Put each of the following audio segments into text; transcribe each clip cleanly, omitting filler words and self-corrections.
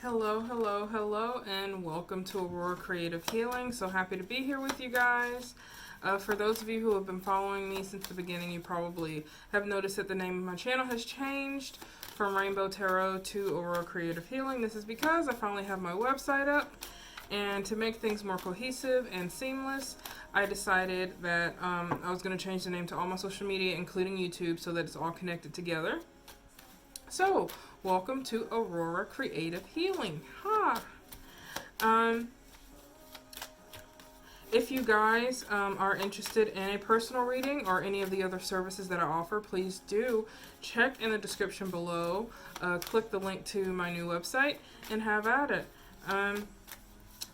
Hello, hello, hello, and welcome to Aurora Creative Healing. So happy to be here with you guys. For those of you who have been following me since the beginning, you probably have noticed that the name of my channel has changed from Rainbow Tarot to Aurora Creative Healing. This is because I finally have my website up, and to make things more cohesive and seamless, I decided that I was going to change the name to all my social media, including YouTube, so that it's all connected together. So, welcome to Aurora Creative Healing. If you guys are interested in a personal reading or any of the other services that I offer, please do check in the description below. Click the link to my new website and have at it.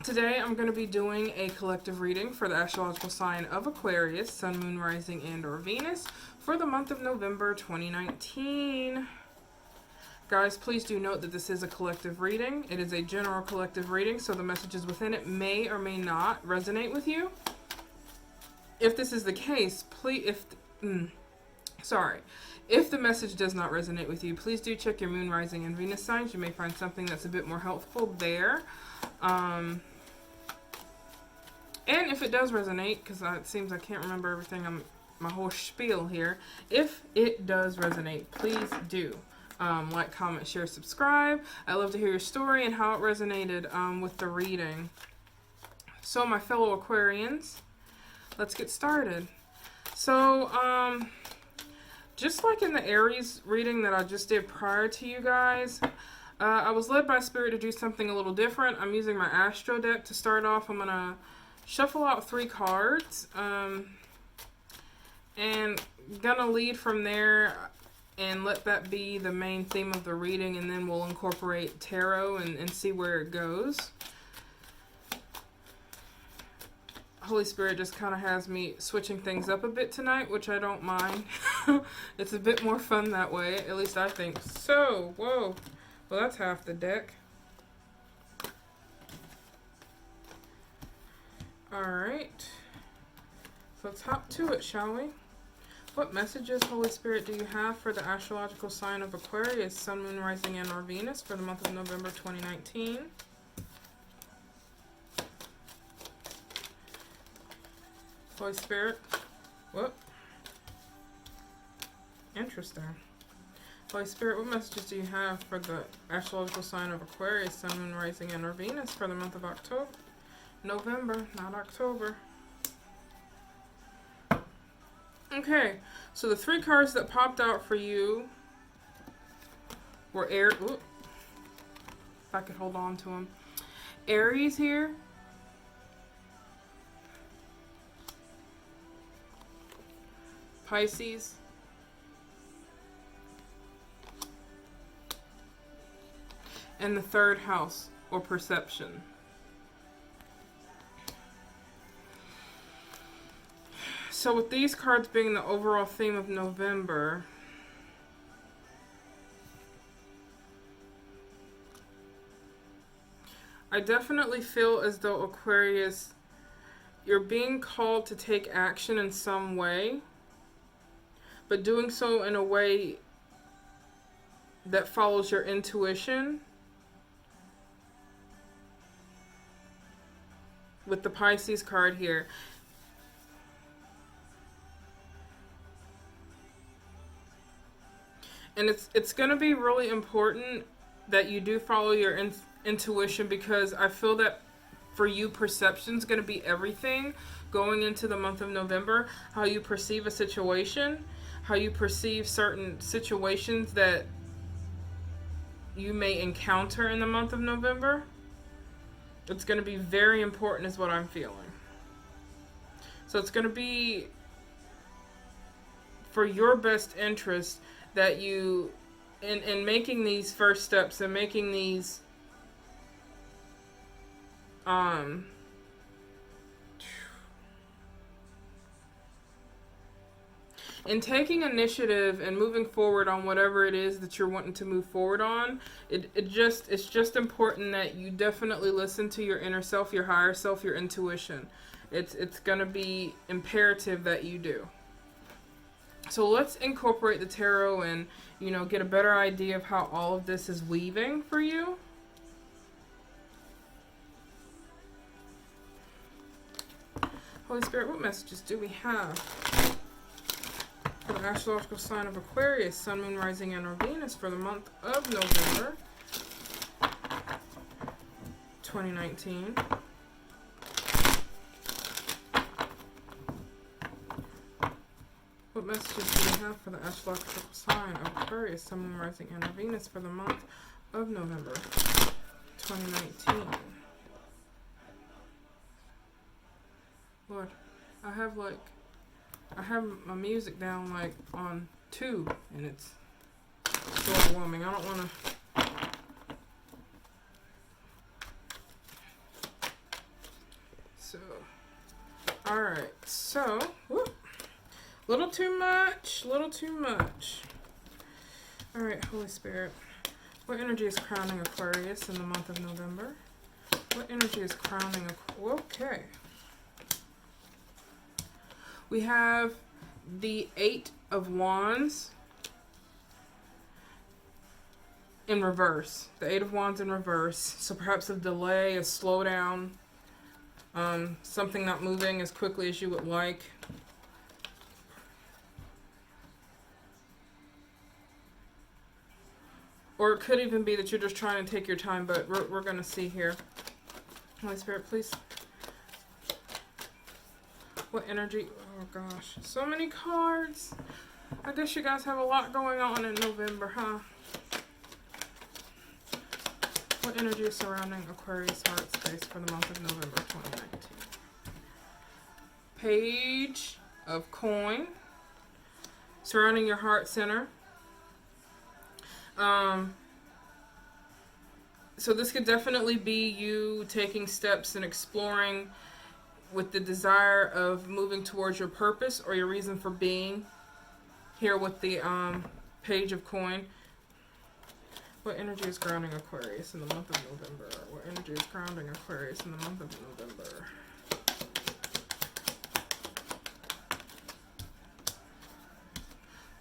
Today I'm going to be doing a collective reading for the astrological sign of Aquarius, Sun, Moon, Rising, and or Venus for the month of November 2019. Guys, please do note that this is a collective reading. It is a general collective reading, so the messages within it may or may not resonate with you. If this is the case, if the message does not resonate with you, please do check your Moon, Rising, and Venus signs. You may find something that's a bit more helpful there. And if it does resonate, because it seems I can't remember everything, my whole spiel here. If it does resonate, please do. Like, comment, share, subscribe. I love to hear your story and how it resonated with the reading. So, my fellow Aquarians, let's get started. So, just like in the Aries reading that I just did prior to you guys, I was led by Spirit to do something a little different. I'm using my Astro deck to start off. I'm going to shuffle out 3 cards and gonna lead from there and let that be the main theme of the reading, and then we'll incorporate tarot and see where it goes. Holy Spirit just kind of has me switching things up a bit tonight, which I don't mind. It's a bit more fun that way, at least I think. So, whoa, well, that's half the deck. Alright, so let's hop to it, shall we? What messages, Holy Spirit, do you have for the astrological sign of Aquarius, Sun, Moon, Rising, and or Venus for the month of November 2019? Holy Spirit, whoop. Interesting. Holy Spirit, what messages do you have for the astrological sign of Aquarius, Sun, Moon, Rising, and or Venus for the month of October? November, not October. Okay, so the 3 cards that popped out for you were if I could hold on to them. Aries here. Pisces. And the 3rd house, or perception. So with these cards being the overall theme of November, I definitely feel as though Aquarius, you're being called to take action in some way, but doing so in a way that follows your intuition. With the Pisces card here. And it's going to be really important that you do follow your intuition, because I feel that for you, perception is going to be everything going into the month of November. How you perceive a situation, how you perceive certain situations that you may encounter in the month of November. It's going to be very important is what I'm feeling. So it's going to be for your best interest that you, in making these first steps and making these, in taking initiative and moving forward on whatever it is that you're wanting to move forward on, it's just important that you definitely listen to your inner self, your higher self, your intuition. It's going to be imperative that you do. So let's incorporate the tarot and, get a better idea of how all of this is weaving for you. Holy Spirit, what messages do we have for the astrological sign of Aquarius, Sun, Moon, Rising, and or Venus for the month of November 2019? What messages do we have for the astrological sign of Aquarius, Sun, Moon, Rising, and or Venus for the month of November 2019? Lord, I have my music down like on 2 and it's so overwhelming. I don't want to. So, alright, so, whoop, little too much. Alright, Holy Spirit, what energy is crowning Aquarius in the month of November? What energy is crowning Aquarius? Okay. We have the 8 of Wands in reverse. The 8 of Wands in reverse. So perhaps a delay, a slowdown, something not moving as quickly as you would like. Or it could even be that you're just trying to take your time, but we're going to see here. Holy Spirit, please. What energy? Oh gosh, so many cards. I guess you guys have a lot going on in November, huh? What energy is surrounding Aquarius heart space for the month of November 2019? Page of coin. Surrounding your heart center. So this could definitely be you taking steps and exploring with the desire of moving towards your purpose or your reason for being. Here with the page of coin. What energy is grounding Aquarius in the month of November? What energy is grounding Aquarius in the month of November?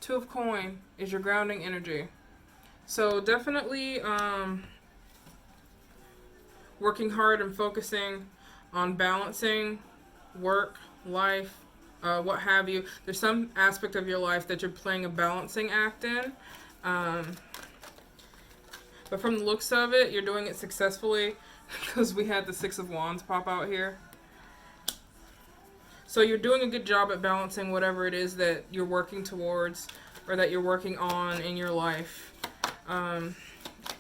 Two of coin is your grounding energy. So definitely working hard and focusing on balancing work, life, what have you. There's some aspect of your life that you're playing a balancing act in. But from the looks of it, you're doing it successfully because we had the 6 of Wands pop out here. So you're doing a good job at balancing whatever it is that you're working towards or that you're working on in your life.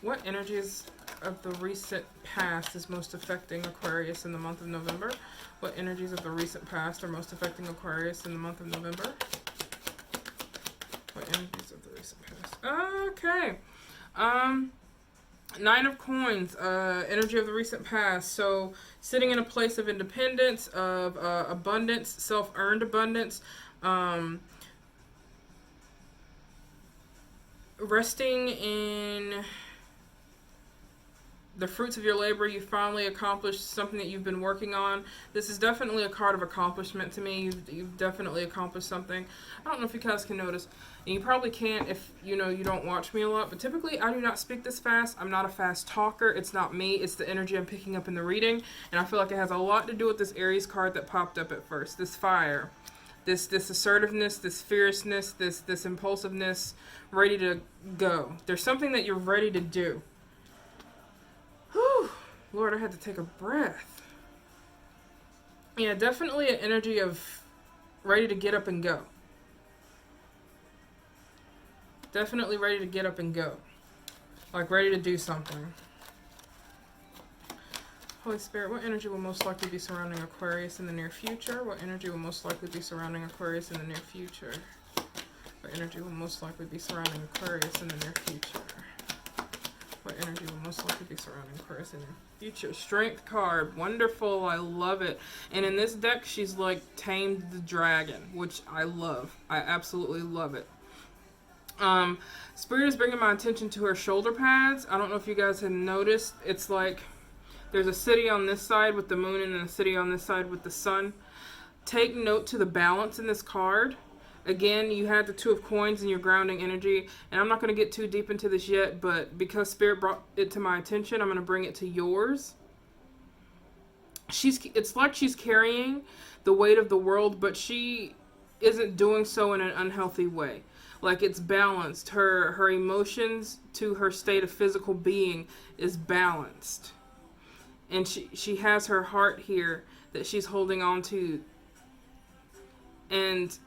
What energies of the recent past is most affecting Aquarius in the month of November? What energies of the recent past are most affecting Aquarius in the month of November? What energies of the recent past? Okay. 9 of coins, energy of the recent past. So sitting in a place of independence, of abundance, self-earned abundance, resting in the fruits of your labor. You finally accomplished something that you've been working on. This is definitely a card of accomplishment to me. You've definitely accomplished something. I don't know if you guys can notice, and you probably can't if you don't watch me a lot, but typically I do not speak this fast. I'm not a fast talker. It's not me. It's the energy I'm picking up in the reading, and I feel like it has a lot to do with this Aries card that popped up at first. This fire, this assertiveness, this fierceness, this impulsiveness, ready to go. There's something that you're ready to do. Whew, Lord, I had to take a breath. Yeah, definitely an energy of ready to get up and go. Definitely ready to get up and go. Like ready to do something. Holy Spirit, what energy will most likely be surrounding Aquarius in the near future? What energy will most likely be surrounding Aquarius in the near future? What energy will most likely be surrounding Aquarius in the near future? What energy will most likely be surrounding Aquarius in the future? Strength card. Wonderful. I love it. And in this deck, she's like tamed the dragon, which I love. I absolutely love it. Spirit is bringing my attention to her shoulder pads. I don't know if you guys had noticed. It's like there's a city on this side with the moon and a city on this side with the sun. Take note to the balance in this card. Again, you had the 2 of coins in your grounding energy, and I'm not going to get too deep into this yet, but because Spirit brought it to my attention, I'm going to bring it to yours. it's like she's carrying the weight of the world, but she isn't doing so in an unhealthy way. Like, it's balanced. Her emotions to her state of physical being is balanced. And she has her heart here that she's holding on to. And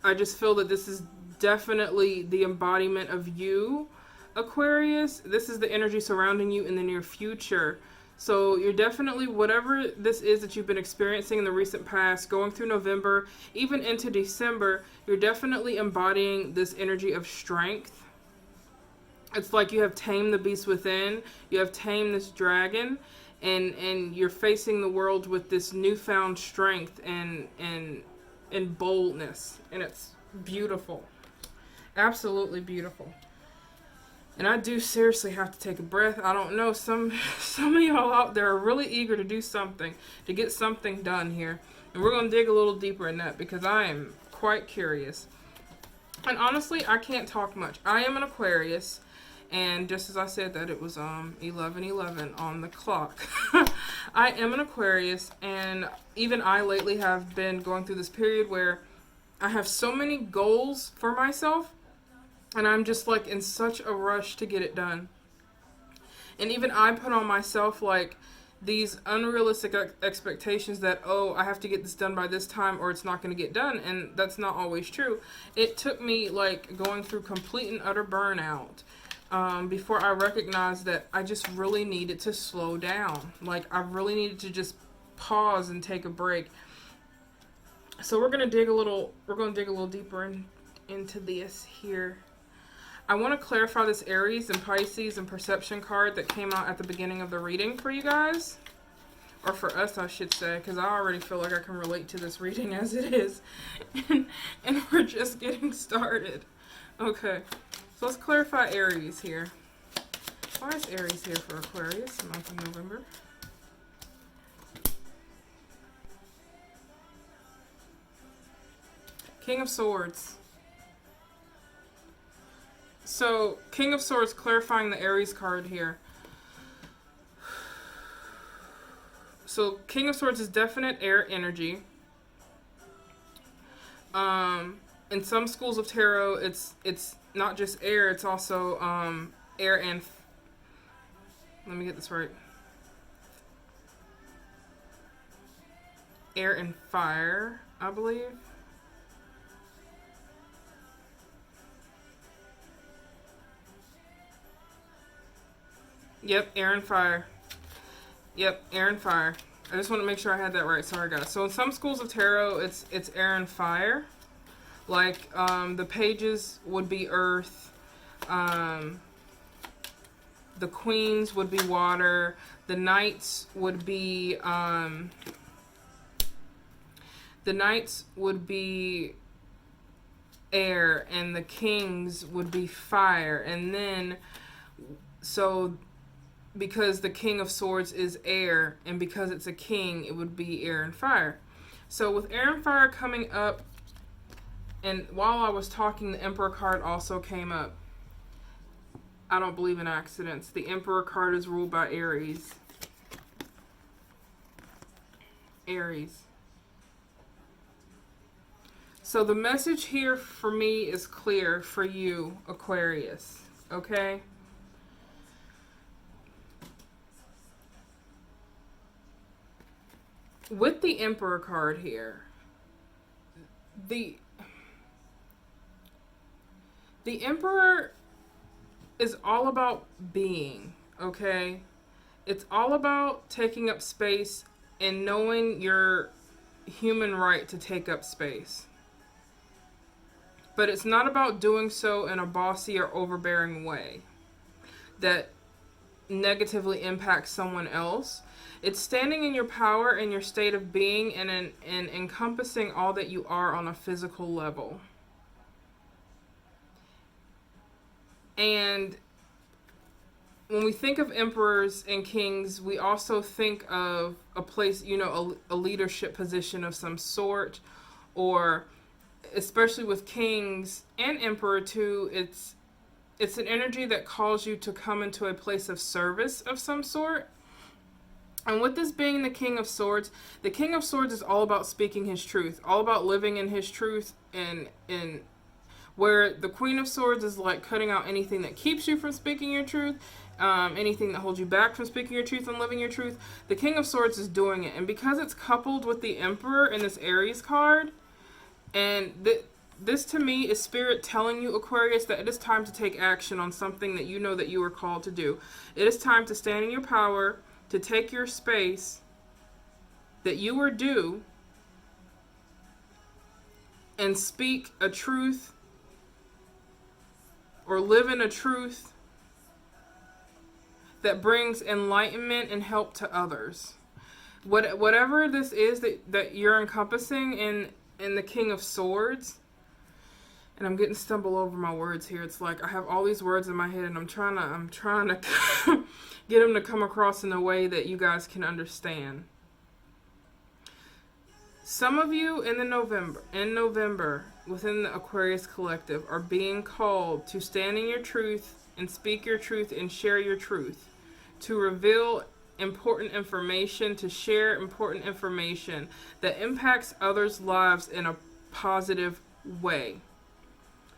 I just feel that this is definitely the embodiment of you, Aquarius. This is the energy surrounding you in the near future. So you're definitely, whatever this is that you've been experiencing in the recent past, going through November, even into December, you're definitely embodying this energy of strength. It's like you have tamed the beast within, you have tamed this dragon, and you're facing the world with this newfound strength and boldness. And it's beautiful. Absolutely beautiful. And I do seriously have to take a breath. I don't know, some of y'all out there are really eager to do something, to get something done here. And we're going to dig a little deeper in that because I am quite curious. And honestly, I can't talk much. I am an Aquarius, and just as I said that it was 11:11 on the clock. I am an Aquarius, and even I lately have been going through this period where I have so many goals for myself. And I'm just like in such a rush to get it done. And even I put on myself like these unrealistic expectations that, oh, I have to get this done by this time or it's not going to get done. And that's not always true. It took me like going through complete and utter burnout before I recognized that I just really needed to slow down. Like, I really needed to just pause and take a break. So we're going to dig a little deeper into this here. I want to clarify this Aries and Pisces and Perception card that came out at the beginning of the reading for you guys. Or for us, I should say, because I already feel like I can relate to this reading as it is. And we're just getting started. Okay, so let's clarify Aries here. Why is Aries here for Aquarius, month of November? King of Swords. So, King of Swords, clarifying the Aries card here. So, King of Swords is definite air energy. In some schools of tarot, it's not just air, it's also air and... Let me get this right. Air and fire, I believe. Yep, air and fire. Yep, air and fire. I just want to make sure I had that right. Sorry, guys. So in some schools of tarot, it's air and fire. Like, the pages would be earth. The queens would be water. The knights would be, air. And the kings would be fire. And then, so... because the King of Swords is air, and because it's a king, it would be air and fire. So with air and fire coming up, and while I was talking, the Emperor card also came up. I don't believe in accidents. The Emperor card is ruled by Aries. Aries. So the message here for me is clear for you, Aquarius. Okay? With the Emperor card here, the Emperor is all about being, okay? It's all about taking up space and knowing your human right to take up space. But it's not about doing so in a bossy or overbearing way that negatively impacts someone else. It's standing in your power and your state of being and encompassing all that you are on a physical level. And when we think of emperors and kings, we also think of a place, a leadership position of some sort, or especially with kings and emperor too, it's an energy that calls you to come into a place of service of some sort. And with this being the King of Swords is all about speaking his truth, all about living in his truth, and where the Queen of Swords is like cutting out anything that keeps you from speaking your truth, anything that holds you back from speaking your truth and living your truth. The King of Swords is doing it. And because it's coupled with the Emperor in this Aries card, and this to me is Spirit telling you, Aquarius, that it is time to take action on something that you know that you are called to do. It is time to stand in your power, to take your space that you are due, and speak a truth or live in a truth that brings enlightenment and help to others. Whatever this is that you're encompassing in the King of Swords, and I'm getting stumbled over my words here. It's like I have all these words in my head, and I'm trying to get them to come across in a way that you guys can understand. Some of you in November, within the Aquarius Collective, are being called to stand in your truth and speak your truth and share your truth, to reveal important information, to share important information that impacts others' lives in a positive way.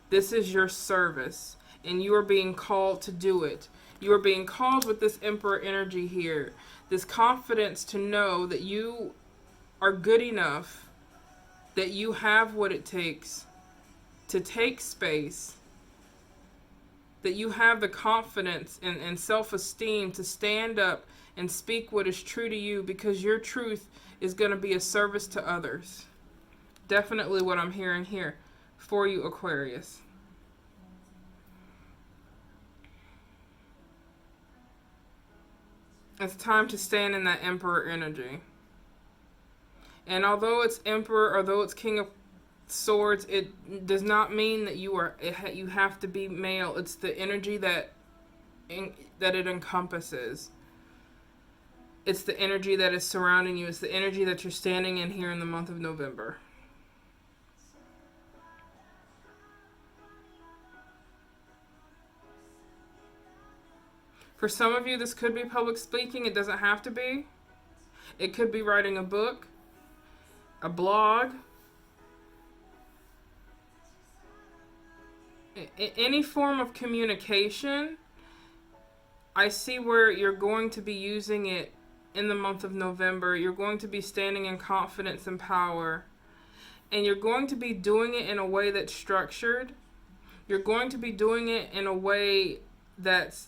This is your service, and you are being called to do it. You are being called with this Emperor energy here, this confidence to know that you are good enough, that you have what it takes to take space, that you have the confidence and self-esteem to stand up and speak what is true to you, because your truth is going to be a service to others. Definitely what I'm hearing here for you, Aquarius. It's time to stand in that Emperor energy. And although it's Emperor, although it's King of Swords, it does not mean that you have to be male. It's the energy that it encompasses. It's the energy that is surrounding you. It's the energy that you're standing in here in the month of November. For some of you, this could be public speaking. It doesn't have to be. It could be writing a book, a blog, any form of communication. I see where you're going to be using it in the month of November. You're going to be standing in confidence and power. And you're going to be doing it in a way that's structured. You're going to be doing it in a way that's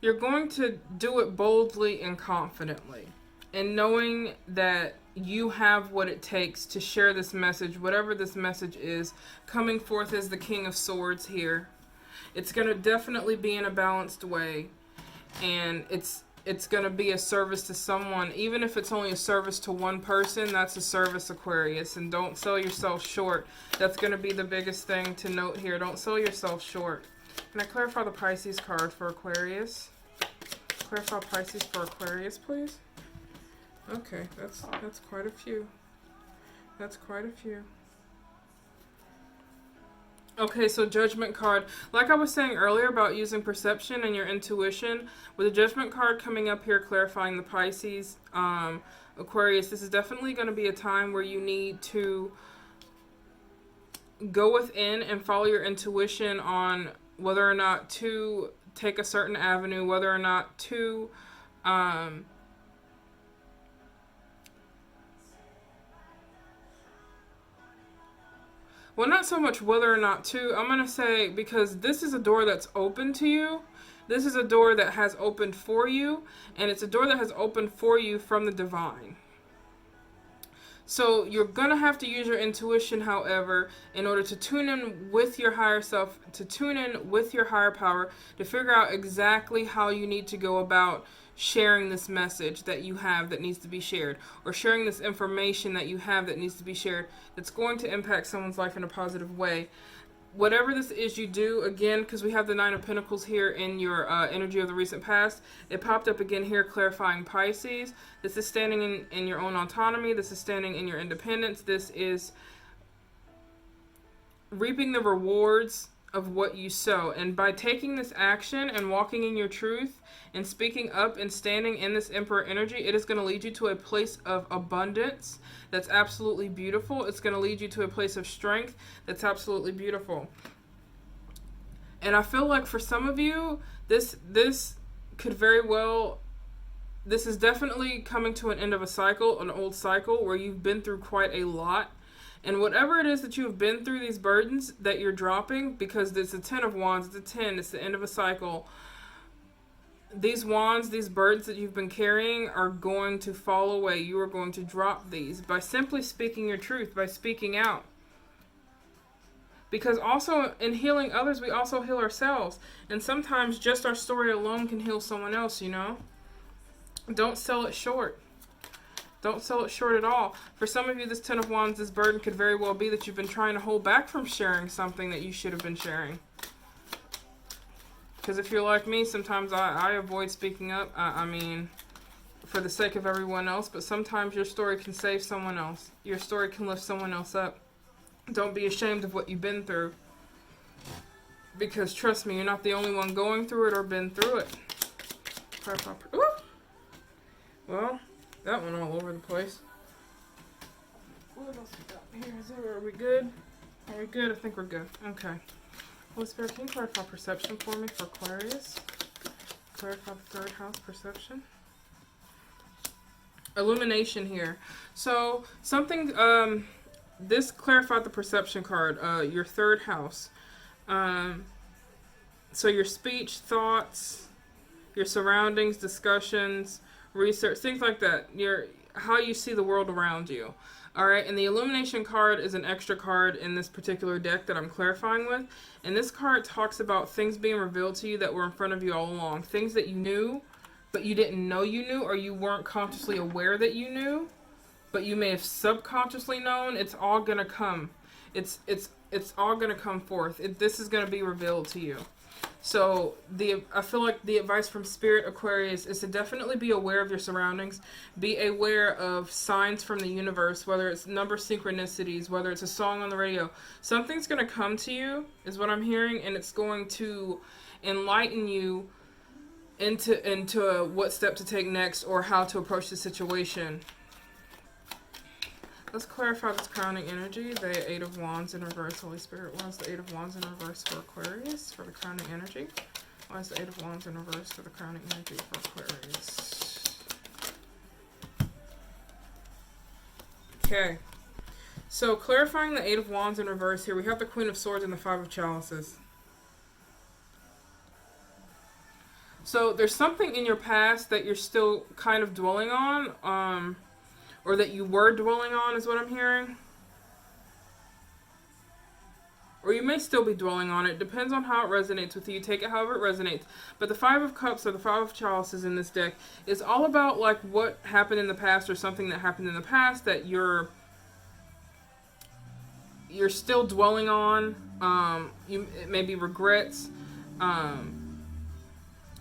You're going to do it boldly and confidently, and knowing that you have what it takes to share this message, whatever this message is, coming forth as the King of Swords here. It's going to definitely be in a balanced way, and it's going to be a service to someone. Even if it's only a service to one person, that's a service, Aquarius. And don't sell yourself short. That's going to be the biggest thing to note here. Don't sell yourself short. Can I clarify the Pisces card for Aquarius? Clarify Pisces for Aquarius, please. Okay, that's quite a few. That's quite a few. Okay, so Judgment card. Like I was saying earlier about using perception and your intuition, with the Judgment card coming up here clarifying the Pisces, Aquarius, this is definitely going to be a time where you need to go within and follow your intuition on whether or not to take a certain avenue, whether or not to well, not so much whether or not to. I'm going to say, because this is a door that's open to you. This is a door that has opened for you. And it's a door that has opened for you from the divine. So you're going to have to use your intuition, however, in order to tune in with your higher self, to tune in with your higher power, to figure out exactly how you need to go about sharing this message that you have that needs to be shared, or sharing this information that you have that needs to be shared, that's going to impact someone's life in a positive way. whatever this is you do, again, because we have the Nine of Pentacles here in your energy of the recent past, it popped up again here, clarifying Pisces. This is standing in your own autonomy. This is standing in your independence. This is reaping the rewards of what you sow. And by taking this action and walking in your truth and speaking up and standing in this Emperor energy, it is going to lead you to a place of abundance that's absolutely beautiful. It's going to lead you to a place of strength that's absolutely beautiful. And I feel like for some of you, this could very well, this is definitely coming to an end of a cycle, an old cycle where you've been through quite a lot. And whatever it is that you have been through, these burdens that you're dropping, because it's a 10 of Wands, it's a 10, it's the end of a cycle. These wands, these burdens that you've been carrying are going to fall away. You are going to drop these by simply speaking your truth, by speaking out. Because also in healing others, we also heal ourselves. And sometimes just our story alone can heal someone else, you know? Don't sell it short. Don't sell it short at all. For some of you, this 10 of Wands, this burden could very well be that you've been trying to hold back from sharing something that you should have been sharing. Because if you're like me, sometimes I avoid speaking up. I mean, for the sake of everyone else. But sometimes your story can save someone else. Your story can lift someone else up. Don't be ashamed of what you've been through. Because trust me, you're not the only one going through it or been through it. Ooh. Well, that went all over the place. What else we got here? Are we good? Are we good? I think we're good. Okay. Holy Spirit, can you clarify perception for me for Aquarius? Clarify the third house perception. Illumination here. So, something, this clarified the perception card, your third house. So your speech, thoughts, your surroundings, discussions, research, things like that. How you see the world around you. Alright, and the illumination card is an extra card in this particular deck that I'm clarifying with. And this card talks about things being revealed to you that were in front of you all along. Things that you knew, but you didn't know you knew, or you weren't consciously aware that you knew, but you may have subconsciously known. It's all gonna come. It's all gonna come forth. This is gonna be revealed to you. So I feel like the advice from Spirit, Aquarius, is to definitely be aware of your surroundings. Be aware of signs from the universe, whether it's number synchronicities, whether it's a song on the radio. Something's going to come to you, is what I'm hearing, and it's going to enlighten you into what step to take next or how to approach the situation. Let's clarify this crowning energy. The Eight of Wands in reverse. Holy Spirit, why is the Eight of Wands in reverse for Aquarius for the crowning energy? Why is the Eight of Wands in reverse for the crowning energy for Aquarius? Okay. So clarifying the Eight of Wands in reverse here, we have the Queen of Swords and the Five of Chalices. So there's something in your past that you're still kind of dwelling on, or that you were dwelling on, is what I'm hearing. Or you may still be dwelling on it. Depends on how it resonates with you. Take it however it resonates. But the Five of Cups, or the Five of Chalices in this deck, is all about like what happened in the past, or something that happened in the past that you're still dwelling on. It may be regrets,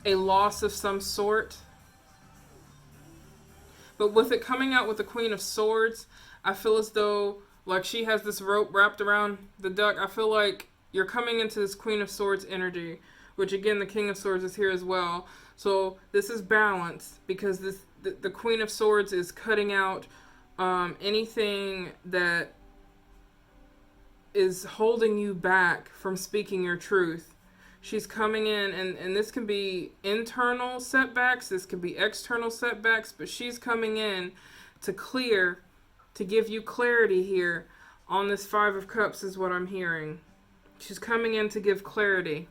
a loss of some sort. But with it coming out with the Queen of Swords, I feel as though, like, she has this rope wrapped around the duck. I feel like you're coming into this Queen of Swords energy, which, again, the King of Swords is here as well. So this is balanced, because the Queen of Swords is cutting out anything that is holding you back from speaking your truth. She's coming in, and this can be internal setbacks, this could be external setbacks, but she's coming in to give you clarity here on this Five of Cups, is what I'm hearing. She's coming in to give clarity.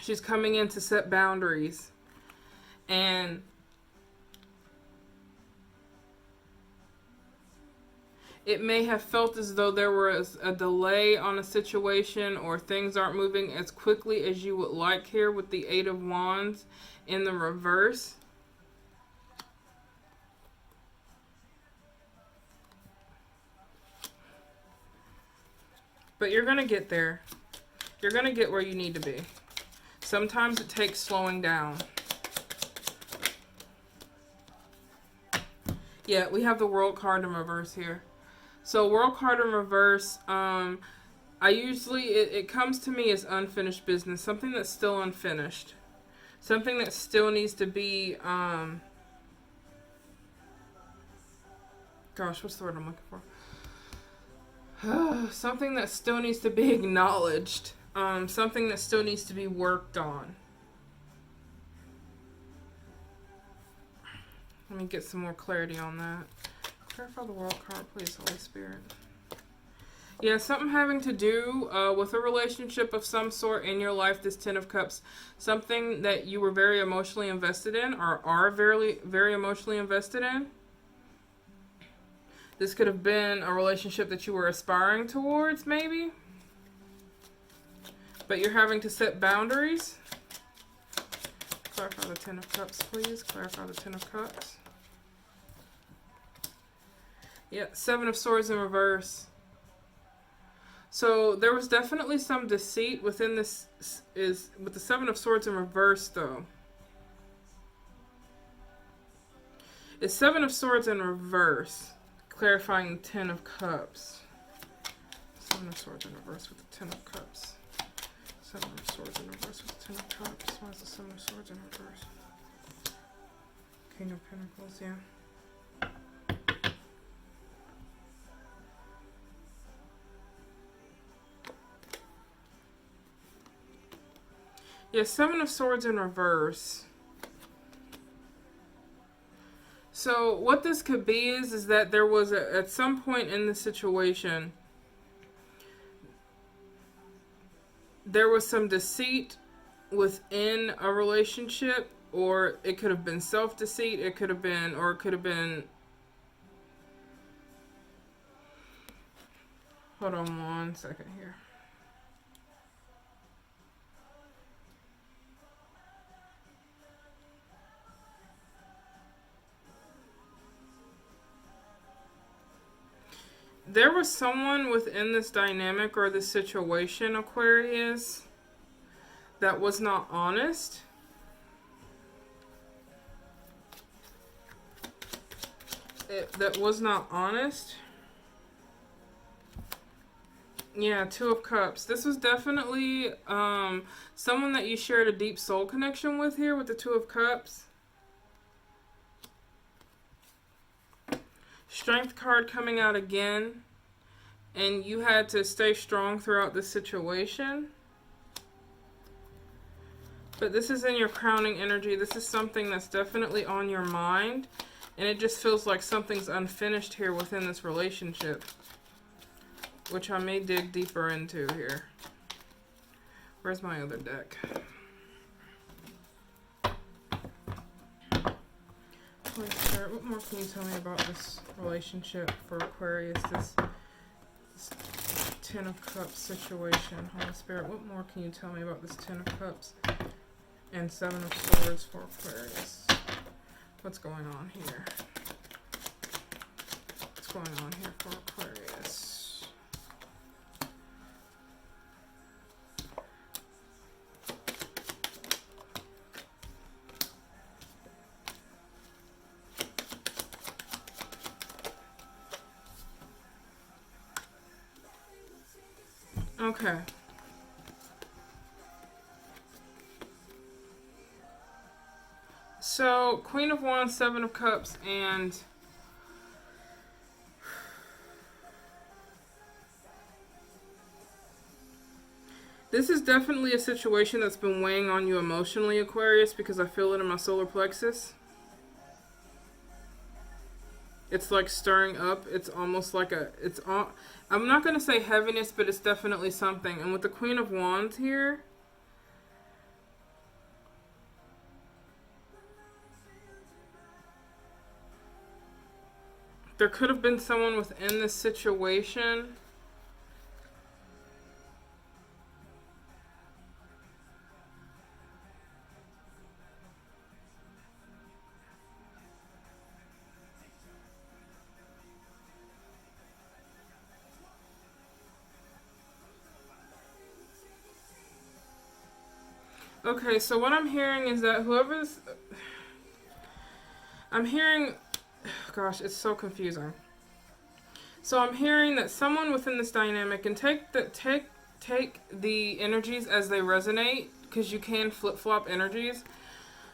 She's coming in to set boundaries. And it may have felt as though there was a delay on a situation, or things aren't moving as quickly as you would like here with the Eight of Wands in the reverse. But you're going to get there. You're going to get where you need to be. Sometimes it takes slowing down. Yeah, we have the World card in reverse here. So World card in reverse, I usually, it comes to me as unfinished business. Something that's still unfinished. Something that still needs to be, gosh, what's the word I'm looking for? Something that still needs to be acknowledged. Something that still needs to be worked on. Let me get some more clarity on that. Clarify the World card, please, Holy Spirit. Yeah, something having to do with a relationship of some sort in your life, this Ten of Cups. Something that you were very emotionally invested in, or are very, very emotionally invested in. This could have been a relationship that you were aspiring towards, maybe. But you're having to set boundaries. Clarify the Ten of Cups, please. Clarify the Ten of Cups. Yeah, Seven of Swords in reverse. So there was definitely some deceit within this, is with the Seven of Swords in reverse, though. It's Seven of Swords in reverse, clarifying the Ten of Cups. Seven of Swords in reverse with the Ten of Cups. Seven of Swords in reverse with the Ten of Cups. Why is the Seven of Swords in reverse? King of Pentacles, yeah. Yeah, Seven of Swords in reverse. So what this could be is that there was at some point in the situation, there was some deceit within a relationship, or it could have been self-deceit, it could have been, or it could have been, hold on one second here. There was someone within this dynamic or this situation, Aquarius, that was not honest. That was not honest. Yeah, Two of Cups. This was definitely someone that you shared a deep soul connection with here with the Two of Cups. Strength card coming out again. And you had to stay strong throughout this situation. But this is in your crowning energy. This is something that's definitely on your mind. And it just feels like something's unfinished here within this relationship. Which I may dig deeper into here. Where's my other deck? What more can you tell me about this relationship for Aquarius? This Ten of Cups situation. Holy Spirit, what more can you tell me about this Ten of Cups and Seven of Swords for Aquarius? What's going on here? What's going on here for Aquarius? Okay. So, Queen of Wands, Seven of Cups, and this is definitely a situation that's been weighing on you emotionally, Aquarius, because I feel it in my solar plexus. It's like stirring up. It's almost like I'm not going to say heaviness, but it's definitely something. And with the Queen of Wands here, there could have been someone within this situation Okay, so what I'm hearing is that whoever's... I'm hearing... Gosh, it's so confusing. So I'm hearing that someone within this dynamic, and take the energies as they resonate, because you can flip-flop energies.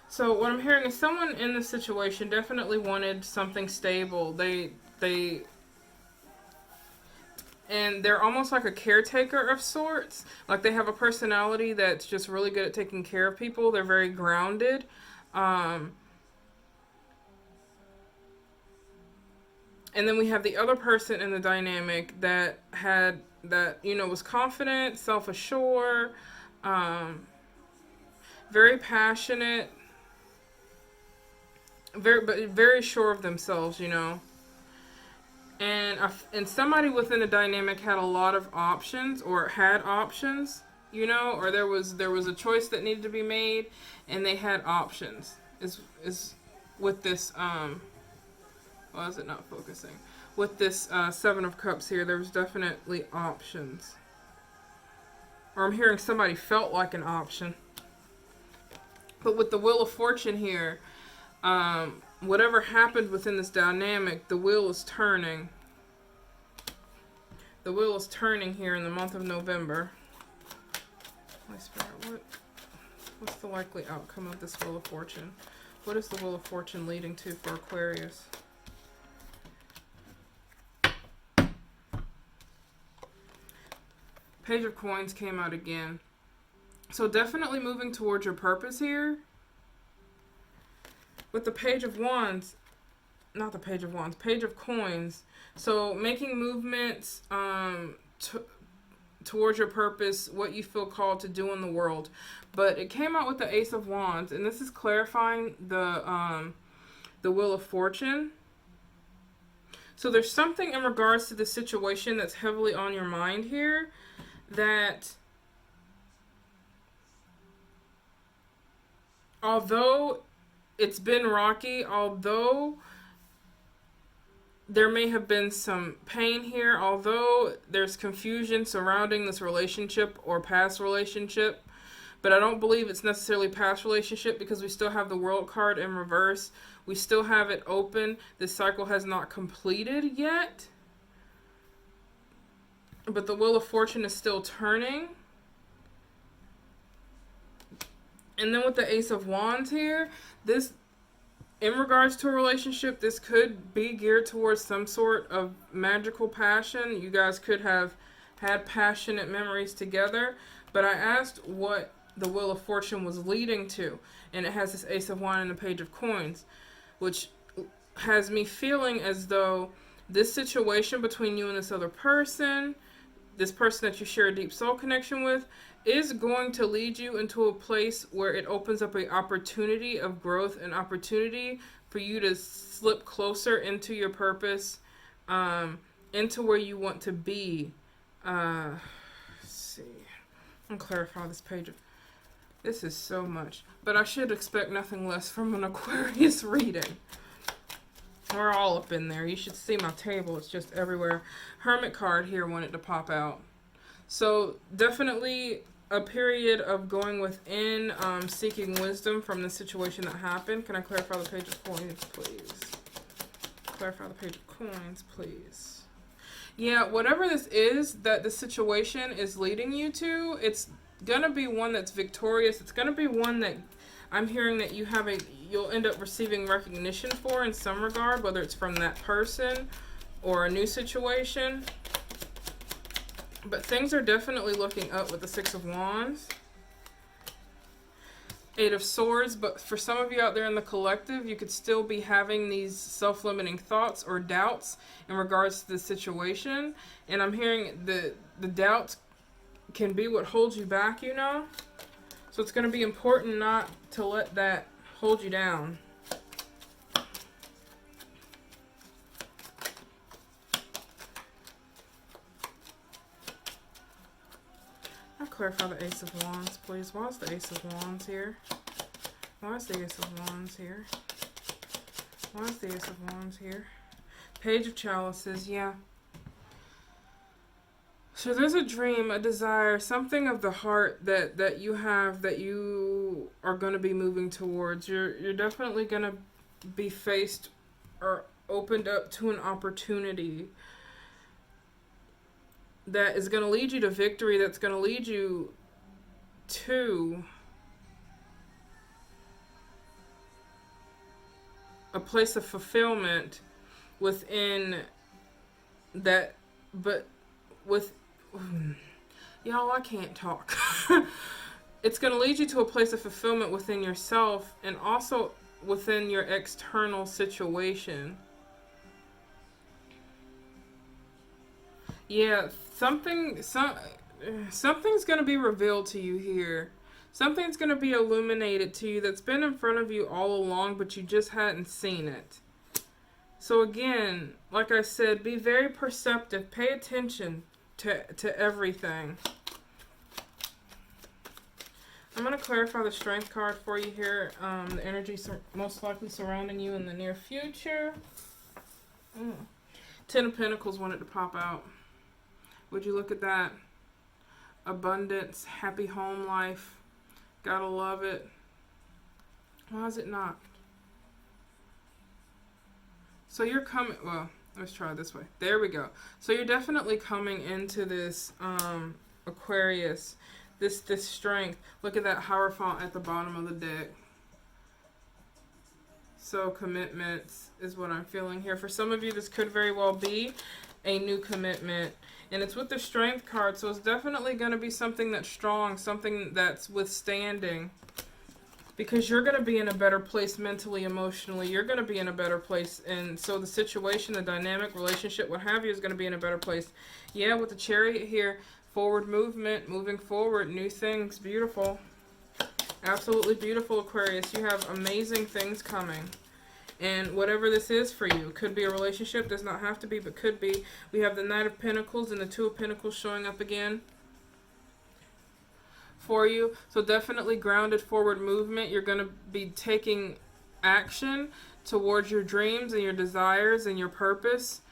So what I'm hearing is someone in this situation definitely wanted something stable. And they're almost like a caretaker of sorts. Like they have a personality that's just really good at taking care of people. They're very grounded. And then we have the other person in the dynamic that was confident, self-assured, very passionate, very sure of themselves, And somebody within the dynamic had a lot of options, or had options, or there was a choice that needed to be made, and they had options. Is with this why is it not focusing? With this Seven of Cups here, there was definitely options. Or I'm hearing somebody felt like an option. But with the Wheel of Fortune here, whatever happened within this dynamic, the wheel is turning. The wheel is turning here in the month of November. Holy Spirit, what's the likely outcome of this Wheel of Fortune? What is the Wheel of Fortune leading to for Aquarius? Page of Coins came out again. So definitely moving towards your purpose here. With the Page of Wands, not the Page of Wands, Page of Coins. So making movements towards your purpose, what you feel called to do in the world. But it came out with the Ace of Wands, and this is clarifying the Wheel of Fortune. So there's something in regards to the situation that's heavily on your mind here, that although it's been rocky, although there may have been some pain here, although there's confusion surrounding this relationship or past relationship, but I don't believe it's necessarily past relationship, because we still have the World card in reverse. We still have it open. This cycle has not completed yet. But the Wheel of Fortune is still turning. And then with the Ace of Wands here, this, in regards to a relationship, this could be geared towards some sort of magical passion. You guys could have had passionate memories together. But I asked what the Wheel of Fortune was leading to. And it has this Ace of Wands and the Page of Coins, which has me feeling as though this situation between you and this other person, this person that you share a deep soul connection with, is going to lead you into a place where it opens up an opportunity of growth, an opportunity for you to slip closer into your purpose, into where you want to be. Let's see. I'll clarify this page. This is so much. But I should expect nothing less from an Aquarius reading. We're all up in there. You should see my table. It's just everywhere. Hermit card here wanted to pop out. So definitely a period of going within, seeking wisdom from the situation that happened. Can I clarify the Page of Coins, please? Clarify the Page of Coins, please. Yeah, whatever this is that the situation is leading you to, it's going to be one that's victorious. It's going to be one that I'm hearing that you'll end up receiving recognition for in some regard, whether it's from that person or a new situation. But things are definitely looking up with the Six of Wands. Eight of Swords, but for some of you out there in the collective, you could still be having these self-limiting thoughts or doubts in regards to the situation. And I'm hearing the doubts can be what holds you back, So it's going to be important not to let that hold you down. I'll clarify the Ace of Wands, please. Why is the Ace of Wands here? Why is the Ace of Wands here? Why is the Ace of Wands here? Page of Chalices, yeah. So there's a dream, a desire, something of the heart that you have, that you are going to be moving towards. You're definitely going to be faced or opened up to an opportunity that is going to lead you to victory, that's going to lead you to a place of fulfillment within that, but with y'all, I can't talk. It's going to lead you to a place of fulfillment within yourself and also within your external situation. Yeah, something's going to be revealed to you here. Something's going to be illuminated to you that's been in front of you all along, but you just hadn't seen it. So again, like I said, be very perceptive. Pay attention to everything. I'm going to clarify the strength card for you here. The energy most likely surrounding you in the near future. Ten of Pentacles wanted to pop out. Would you look at that? Abundance, happy home life. Gotta love it. Why is it not? So you're coming, well, let's try it this way. There we go. So you're definitely coming into this Aquarius, this strength. Look at that Hierophant at the bottom of the deck. So commitments is what I'm feeling here. For some of you, this could very well be a new commitment. And it's with the Strength card, so it's definitely going to be something that's strong, something that's withstanding. Because you're going to be in a better place mentally, emotionally. You're going to be in a better place. And so the situation, the dynamic, relationship, what have you, is going to be in a better place. Yeah, with the Chariot here, forward movement, moving forward, new things, beautiful. Absolutely beautiful, Aquarius. You have amazing things coming. And whatever this is for you, it could be a relationship, does not have to be, but could be. We have the Knight of Pentacles and the Two of Pentacles showing up again for you. So definitely grounded forward movement. You're going to be taking action towards your dreams and your desires and your purpose,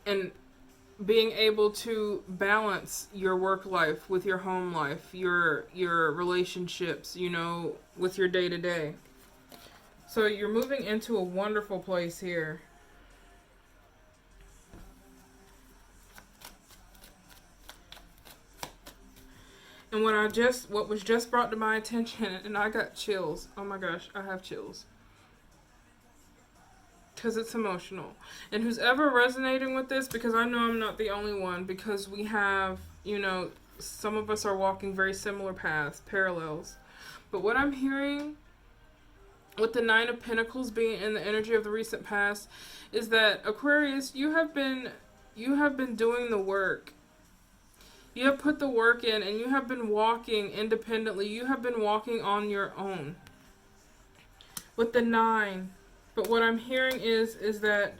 and being able to balance your work life with your home life, your relationships, you know, with your day-to-day. So you're moving into a wonderful place here. And what was just brought to my attention, and I got chills. Oh my gosh, I have chills. Because it's emotional. And who's ever resonating with this, because I know I'm not the only one, because we have, you know, some of us are walking very similar paths, parallels. But what I'm hearing with the Nine of Pentacles being in the energy of the recent past is that, Aquarius, you have been doing the work. You have put the work in, and you have been walking independently. You have been walking on your own with the 9. But what I'm hearing is that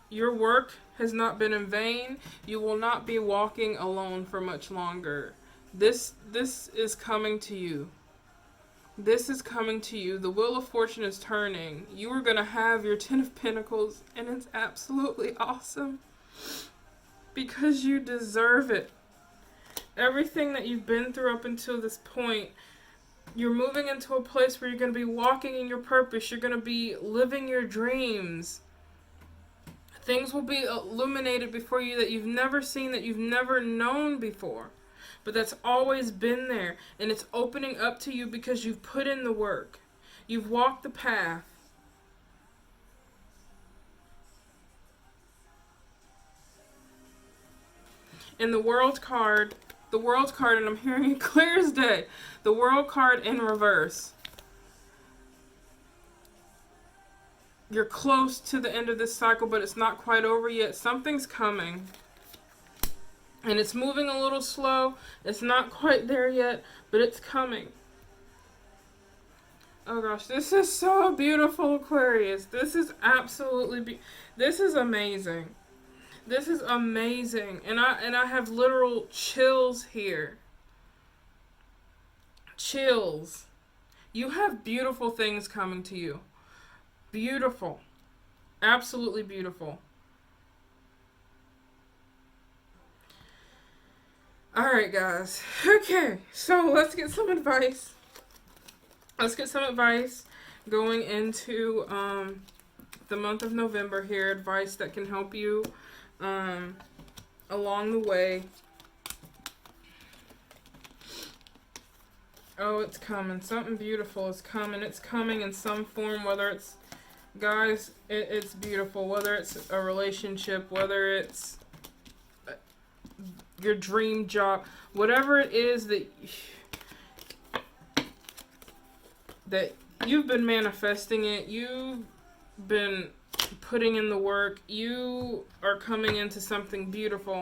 your work has not been in vain. You will not be walking alone for much longer. This is coming to you. This is coming to you. The Wheel of Fortune is turning. You are going to have your 10 of Pentacles, and it's absolutely awesome. Because you deserve it. Everything that you've been through up until this point, you're moving into a place where you're going to be walking in your purpose. You're going to be living your dreams. Things will be illuminated before you that you've never seen, that you've never known before. But that's always been there. And it's opening up to you because you've put in the work. You've walked the path. And the World card, and I'm hearing it clear as day, the World card in reverse. You're close to the end of this cycle, but it's not quite over yet. Something's coming. And it's moving a little slow. It's not quite there yet, but it's coming. Oh gosh, this is so beautiful, Aquarius. This is absolutely this is amazing. This is amazing. And I have literal chills here. Chills. You have beautiful things coming to you. Beautiful. Absolutely beautiful. Alright, guys. Okay, so let's get some advice. Let's get some advice going into the month of November here. Advice that can help you along the way. Oh, it's coming. Something beautiful is coming. It's coming in some form, whether it's, guys, it's beautiful. Whether it's a relationship, whether it's your dream job, whatever it is that you've been manifesting it, you've been putting in the work, you are coming into something beautiful.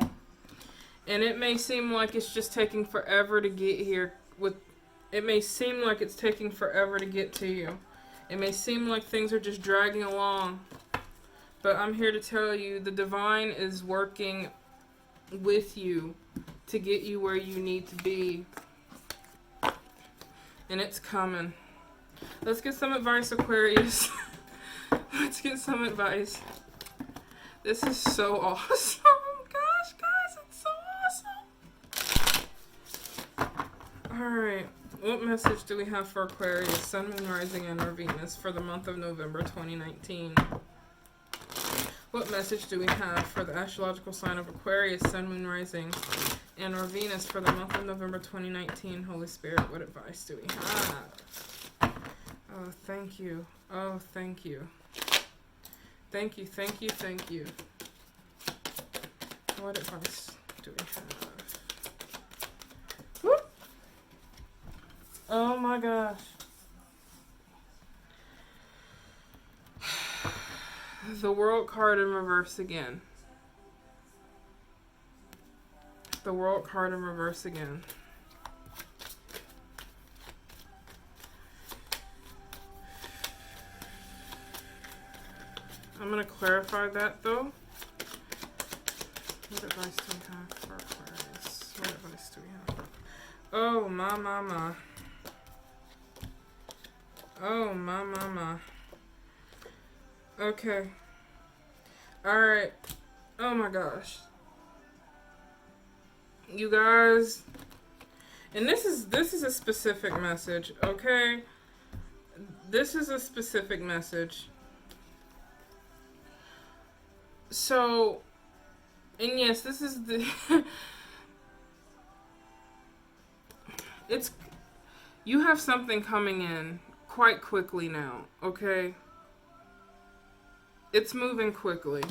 And it may seem like it's just taking forever to get here. It may seem like it's taking forever to get to you. It may seem like things are just dragging along. But I'm here to tell you, the divine is working with you to get you where you need to be. And it's coming. Let's get some advice, Aquarius. Let's get some advice. This is so awesome. Gosh, guys, it's so awesome. Alright. What message do we have for Aquarius, Sun, Moon, Rising, and or Venus for the month of November 2019? What message do we have for the astrological sign of Aquarius, Sun, Moon, Rising, and or Venus for the month of November 2019? Holy Spirit, what advice do we have? Oh, thank you. Oh, thank you. Thank you, thank you, thank you. What advice do we have? Whoop. Oh my gosh. The World card in reverse again. The World card in reverse again. I'm going to clarify that though. What advice do we have for Aquarius? What advice do we have? Oh, my. Oh, my. Okay. Alright. Oh my gosh. You guys. And this is a specific message, okay? This is a specific message. So, and yes, this is the you have something coming in quite quickly now, okay? It's moving quickly.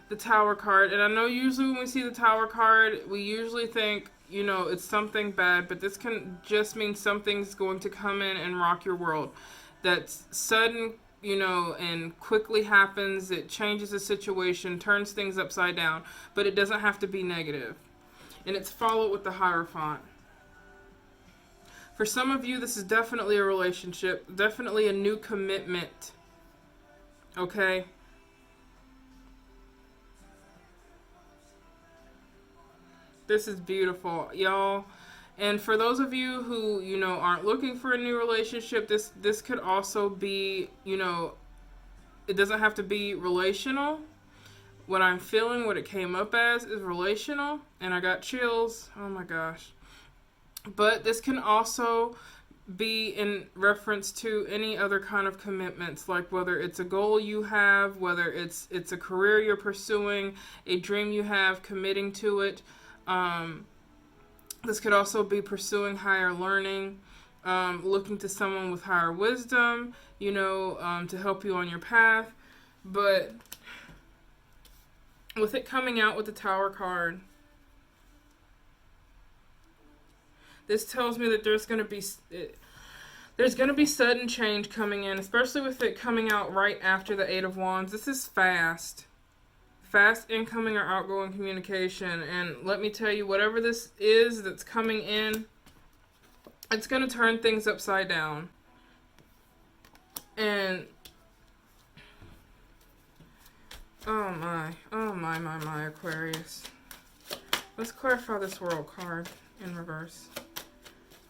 The Tower card, and I know usually when we see the Tower card, we usually think, you know, it's something bad, but this can just mean something's going to come in and rock your world. That's sudden, you know, and quickly happens. It changes the situation, turns things upside down, but it doesn't have to be negative. And it's followed with the Hierophant. For some of you, this is definitely a relationship, definitely a new commitment. Okay? This is beautiful, y'all. And for those of you who, you know, aren't looking for a new relationship, this could also be, you know, it doesn't have to be relational. What I'm feeling, what it came up as, is relational. And I got chills. Oh my gosh. But this can also be in reference to any other kind of commitments, like whether it's a goal you have, whether it's a career you're pursuing, a dream you have, committing to it. This could also be pursuing higher learning, looking to someone with higher wisdom, you know, to help you on your path. But with it coming out with the Tower card, this tells me that there's going to be sudden change coming in, especially with it coming out right after the Eight of Wands. This is fast. Fast incoming or outgoing communication. And let me tell you, whatever this is that's coming in, it's going to turn things upside down. And oh my, Aquarius. Let's clarify this World card in reverse.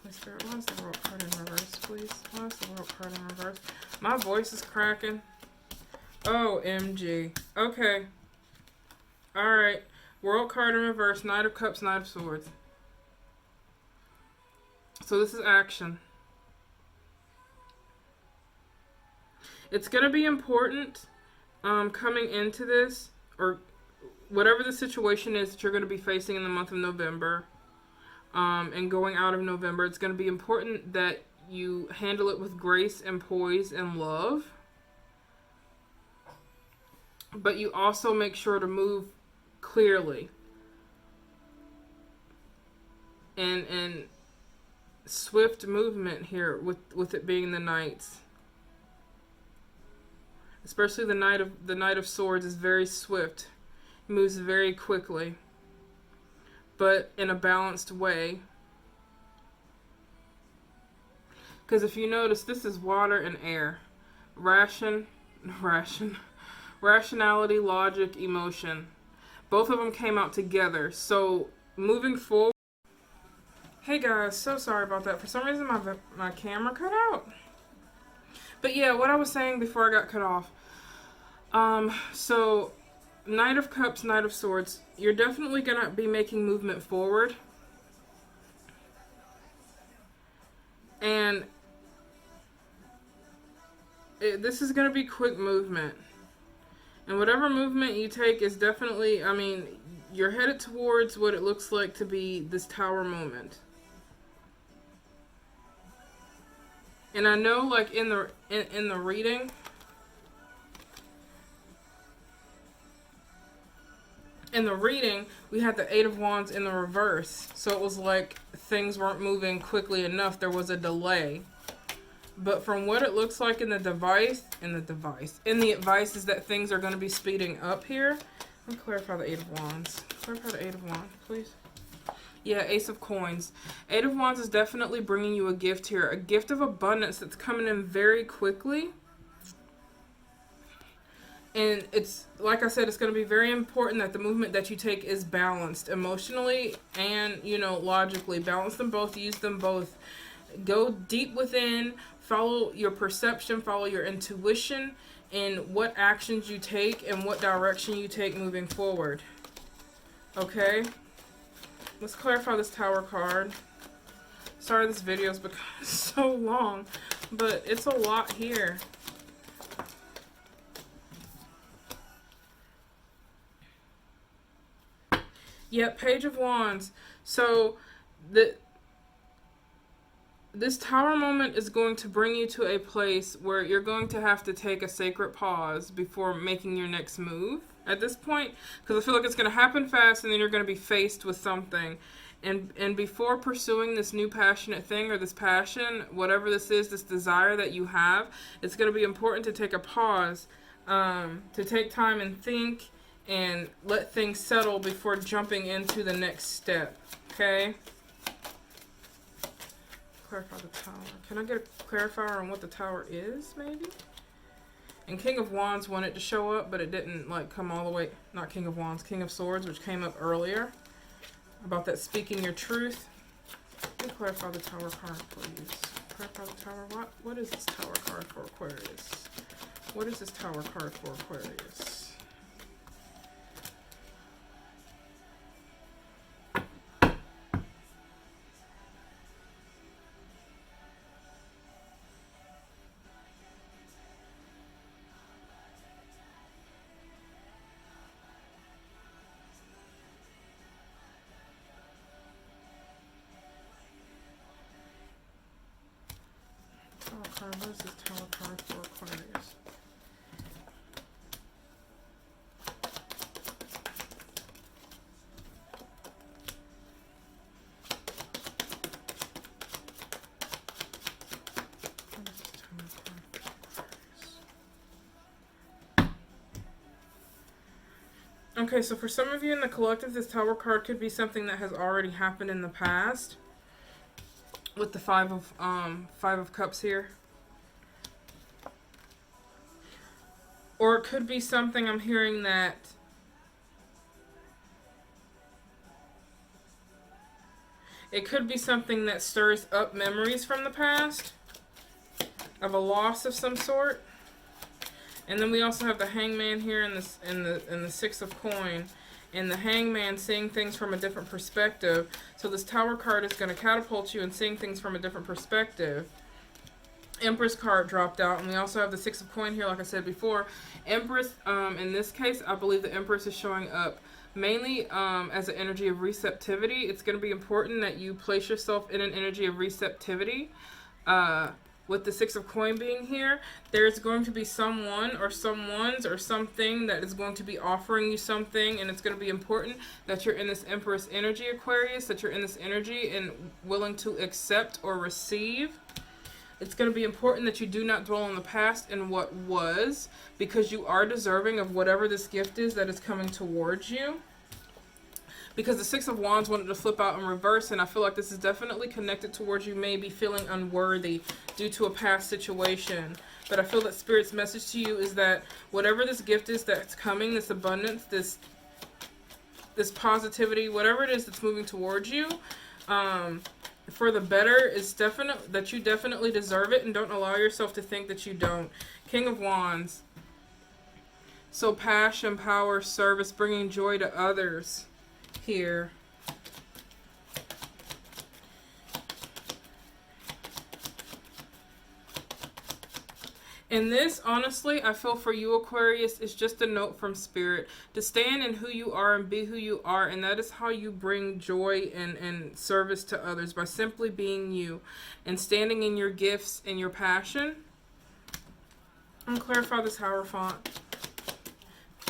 Holy Spirit, why is the World card in reverse, please? Why is the World card in reverse? My voice is cracking. OMG. Okay. Alright. World card in reverse, Knight of Cups, Knight of Swords. So this is action. It's going to be important coming into this, or whatever the situation is that you're going to be facing in the month of November, and going out of November. It's going to be important that you handle it with grace and poise and love. But you also make sure to move clearly. And swift movement here with it being the Knights. Especially the Knight of Swords is very swift. He moves very quickly. But in a balanced way. Because if you notice, this is water and air. Rationality, logic, emotion. Both of them came out together. So moving forward. Hey guys, so sorry about that. For some reason my camera cut out. But yeah, what I was saying before I got cut off. So Knight of Cups, Knight of Swords. You're definitely going to be making movement forward. And this is going to be quick movement. And whatever movement you take is definitely, I mean, you're headed towards what it looks like to be this Tower moment. And I know, like, in the reading, we had the Eight of Wands in the reverse. So it was like things weren't moving quickly enough. There was a delay. But from what it looks like in the advice is that things are going to be speeding up here. Let me clarify the Eight of Wands. Clarify the Eight of Wands, please. Yeah, Ace of Coins. Eight of Wands is definitely bringing you a gift here. A gift of abundance that's coming in very quickly. And it's, like I said, it's going to be very important that the movement that you take is balanced emotionally and, you know, logically. Balance them both, use them both. Go deep within, follow your perception, follow your intuition in what actions you take and what direction you take moving forward. Okay? Let's clarify this Tower card. Sorry this video's become so long, but it's a lot here. Yep, Page of Wands. So this Tower moment is going to bring you to a place where you're going to have to take a sacred pause before making your next move at this point, because I feel like it's going to happen fast and then you're going to be faced with something. And before pursuing this new passionate thing or this passion, whatever this is, this desire that you have, it's going to be important to take a pause, to take time and think and let things settle before jumping into the next step. Okay? Clarify the Tower. Can I get a clarifier on what the Tower is, maybe? And King of Wands wanted to show up, but it didn't, like, come all the way. Not King of Wands, King of Swords, which came up earlier. About that speaking your truth. Let me clarify the Tower card, please. Clarify the Tower. What is this Tower card for Aquarius? What is this Tower card for Aquarius? What is this Tower card for Aquarius? Okay, so for some of you in the collective, this Tower card could be something that has already happened in the past. With the Five of Cups here. Or it could be something I'm hearing that it could be something that stirs up memories from the past of a loss of some sort. And then we also have the Hangman here and the Six of Coin. And the Hangman, seeing things from a different perspective. So this Tower card is going to catapult you in seeing things from a different perspective. Empress card dropped out, and we also have the Six of Coin here, like I said before. Empress, in this case, I believe the Empress is showing up mainly as an energy of receptivity. It's going to be important that you place yourself in an energy of receptivity. With the Six of Coin being here, there's going to be someone or someone's or something that is going to be offering you something, and it's going to be important that you're in this Empress energy, Aquarius, that you're in this energy and willing to accept or receive. It's going to be important that you do not dwell on the past and what was, because you are deserving of whatever this gift is that is coming towards you. Because the Six of Wands wanted to flip out in reverse, and I feel like this is definitely connected towards you maybe feeling unworthy due to a past situation. But I feel that Spirit's message to you is that whatever this gift is that's coming, this abundance, this positivity, whatever it is that's moving towards you, for the better, is definite that you definitely deserve it, and don't allow yourself to think that you don't. King of Wands. So passion, power, service, bringing joy to others here. And this, honestly, I feel for you, Aquarius, is just a note from Spirit to stand in who you are and be who you are. And that is how you bring joy and service to others, by simply being you and standing in your gifts and your passion. I'm going to clarify this Hierophant.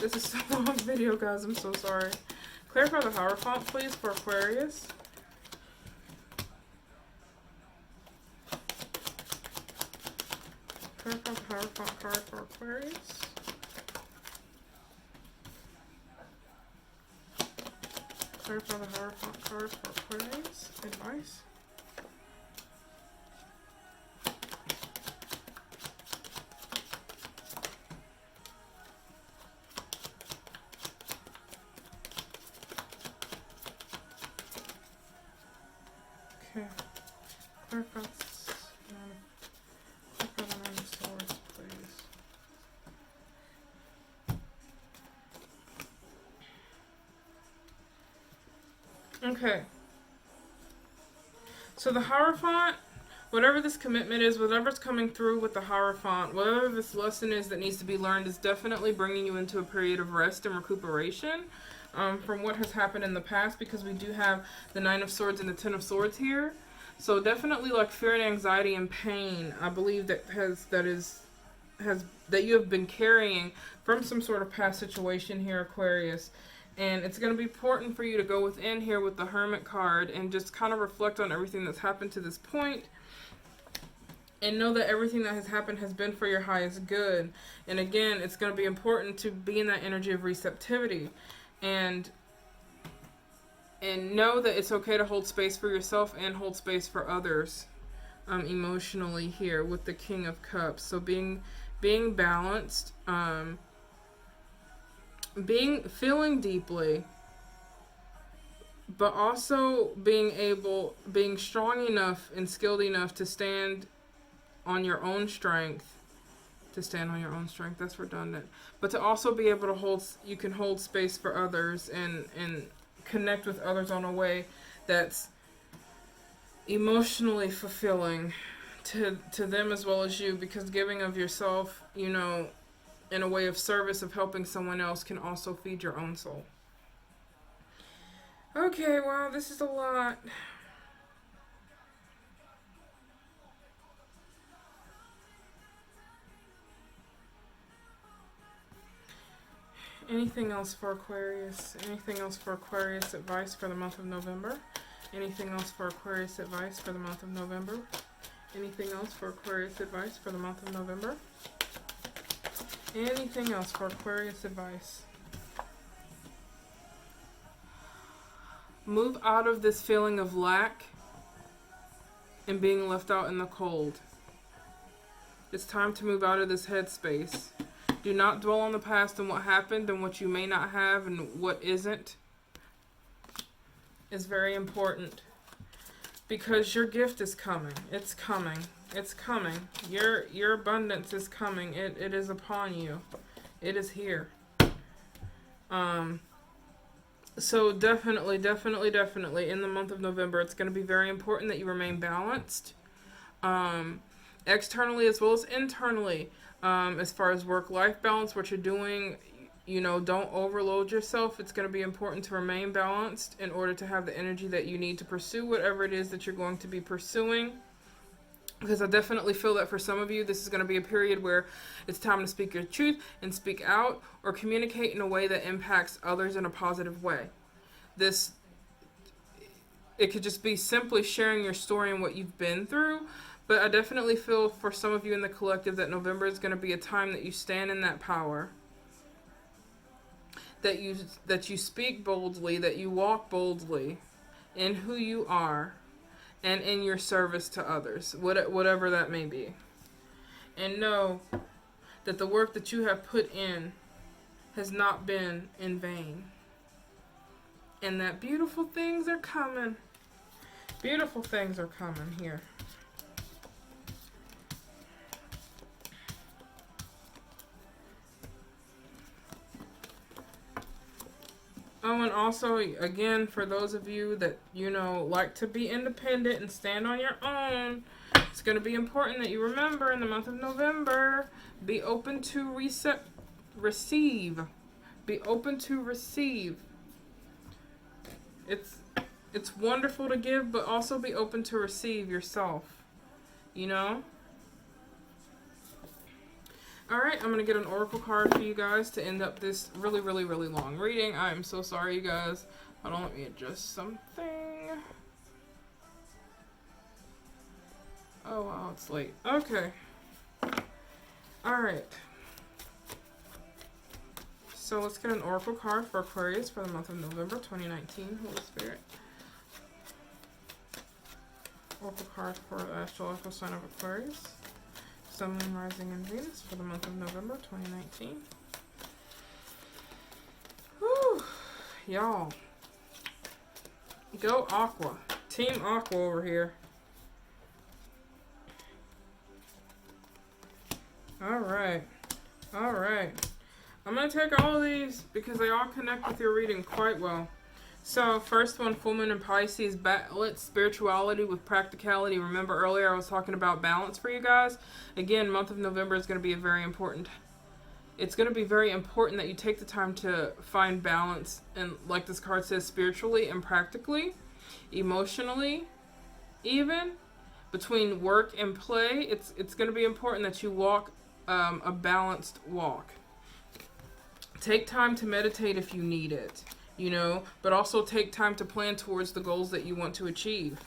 This is such a long video, guys. I'm so sorry. Clarify the Hierophant, please, for Aquarius. Clarify the Hierophant card for Aquarius. Clarify the Hierophant card for Aquarius. Advice. Okay. Clarify the Nine of Swords, please. Okay. So the Hierophant, whatever this commitment is, whatever's coming through with the Hierophant, whatever this lesson is that needs to be learned, is definitely bringing you into a period of rest and recuperation. From what has happened in the past, because we do have the Nine of Swords and the Ten of Swords here. So definitely, like, fear and anxiety and pain, I believe that that you have been carrying from some sort of past situation here, Aquarius. And it's going to be important for you to go within here with the Hermit card and just kind of reflect on everything that's happened to this point. And know that everything that has happened has been for your highest good. And again, it's going to be important to be in that energy of receptivity. And know that it's okay to hold space for yourself and hold space for others emotionally here with the King of Cups. So being balanced, feeling deeply, but also being strong enough and skilled enough to stand on your own strength. That's redundant. But to also be able to hold space for others and connect with others on a way that's emotionally fulfilling to them as well as you, because giving of yourself, in a way of service, of helping someone else, can also feed your own soul. Okay, wow, this is a lot. Anything else for Aquarius? Anything else for Aquarius advice for the month of November? Anything else for Aquarius advice for the month of November? Anything else for Aquarius advice for the month of November? Anything else for Aquarius advice? Move out of this feeling of lack and being left out in the cold. It's time to move out of this headspace. Do not dwell on the past and what happened and what you may not have and what isn't. Is very important. Because your gift is coming. It's coming. It's coming. Your abundance is coming. It is upon you. It is here. So definitely, definitely, definitely in the month of November, it's going to be very important that you remain balanced, externally as well as internally. As far as work-life balance, what you're doing, don't overload yourself. It's going to be important to remain balanced in order to have the energy that you need to pursue whatever it is that you're going to be pursuing. Because I definitely feel that for some of you, this is going to be a period where it's time to speak your truth and speak out or communicate in a way that impacts others in a positive way. It could just be simply sharing your story and what you've been through. But I definitely feel for some of you in the collective that November is going to be a time that you stand in that power. That you speak boldly, that you walk boldly in who you are and in your service to others, whatever that may be. And know that the work that you have put in has not been in vain. And that beautiful things are coming. Beautiful things are coming here. Oh, and also, again, for those of you that, like to be independent and stand on your own, it's going to be important that you remember in the month of November, be open to receive. Be open to receive. It's wonderful to give, but also be open to receive yourself. Alright, I'm going to get an oracle card for you guys to end up this really, really, really long reading. I am so sorry, you guys. Hold on, let me adjust something. Oh, wow, it's late. Okay. Alright. So let's get an oracle card for Aquarius for the month of November 2019. Holy Spirit. Oracle card for the astrological sign of Aquarius. Sun, Moon, Rising, and Venus for the month of November 2019. Whew. Y'all. Go Aqua. Team Aqua over here. Alright. Alright. I'm going to take all of these because they all connect with your reading quite well. So, first one, full moon in Pisces, balance spirituality with practicality. Remember earlier I was talking about balance for you guys? Again, month of November is going to be it's going to be very important that you take the time to find balance, and like this card says, spiritually and practically, emotionally, even, between work and play. It's going to be important that you walk a balanced walk. Take time to meditate if you need it. But also take time to plan towards the goals that you want to achieve.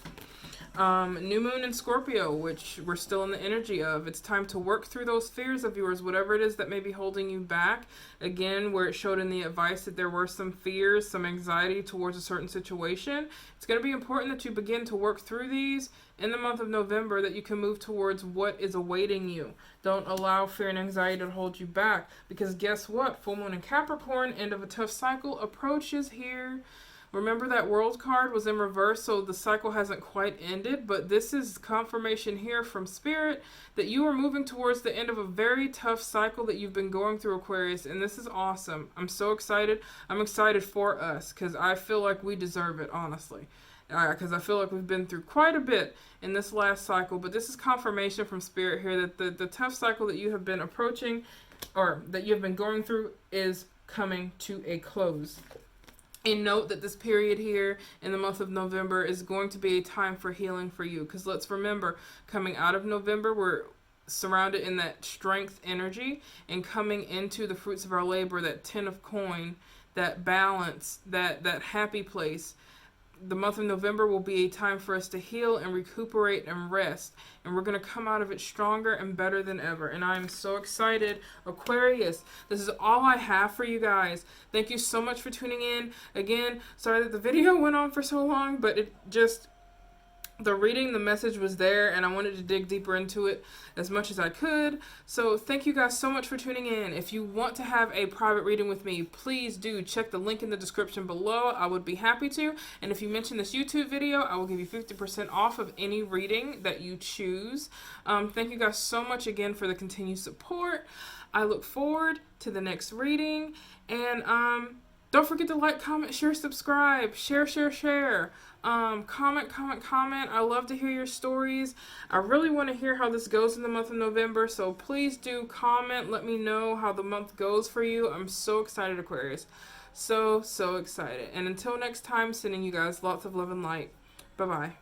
New moon in Scorpio, which we're still in the energy of. It's time to work through those fears of yours, whatever it is that may be holding you back. Again, where it showed in the advice that there were some fears, some anxiety towards a certain situation. It's going to be important that you begin to work through these in the month of November, that you can move towards what is awaiting you. Don't allow fear and anxiety to hold you back, because guess what? Full moon in Capricorn, end of a tough cycle approaches here. Remember that World card was in reverse, so the cycle hasn't quite ended, but this is confirmation here from Spirit that you are moving towards the end of a very tough cycle that you've been going through, Aquarius, and this is awesome. I'm so excited. I'm excited for us, because I feel like we deserve it, honestly. Because I feel like we've been through quite a bit in this last cycle, but this is confirmation from Spirit here that the tough cycle that you have been approaching, or that you have been going through, is coming to a close. And note that this period here in the month of November is going to be a time for healing for you. Because let's remember, coming out of November, we're surrounded in that strength energy, and coming into the fruits of our labor, that 10 of coin, that balance, that happy place. The month of November will be a time for us to heal and recuperate and rest. And we're going to come out of it stronger and better than ever. And I'm so excited. Aquarius, this is all I have for you guys. Thank you so much for tuning in. Again, sorry that the video went on for so long, but the reading, the message was there, and I wanted to dig deeper into it as much as I could. So thank you guys so much for tuning in. If you want to have a private reading with me, please do check the link in the description below. I would be happy to. And if you mention this YouTube video, I will give you 50% off of any reading that you choose. Thank you guys so much again for the continued support. I look forward to the next reading, and Don't forget to like, comment, share, subscribe, share, share, share. Comment, comment, comment. I love to hear your stories. I really want to hear how this goes in the month of November, so please do comment. Let me know how the month goes for you. I'm so excited, Aquarius. So, so excited. And until next time, sending you guys lots of love and light. Bye-bye.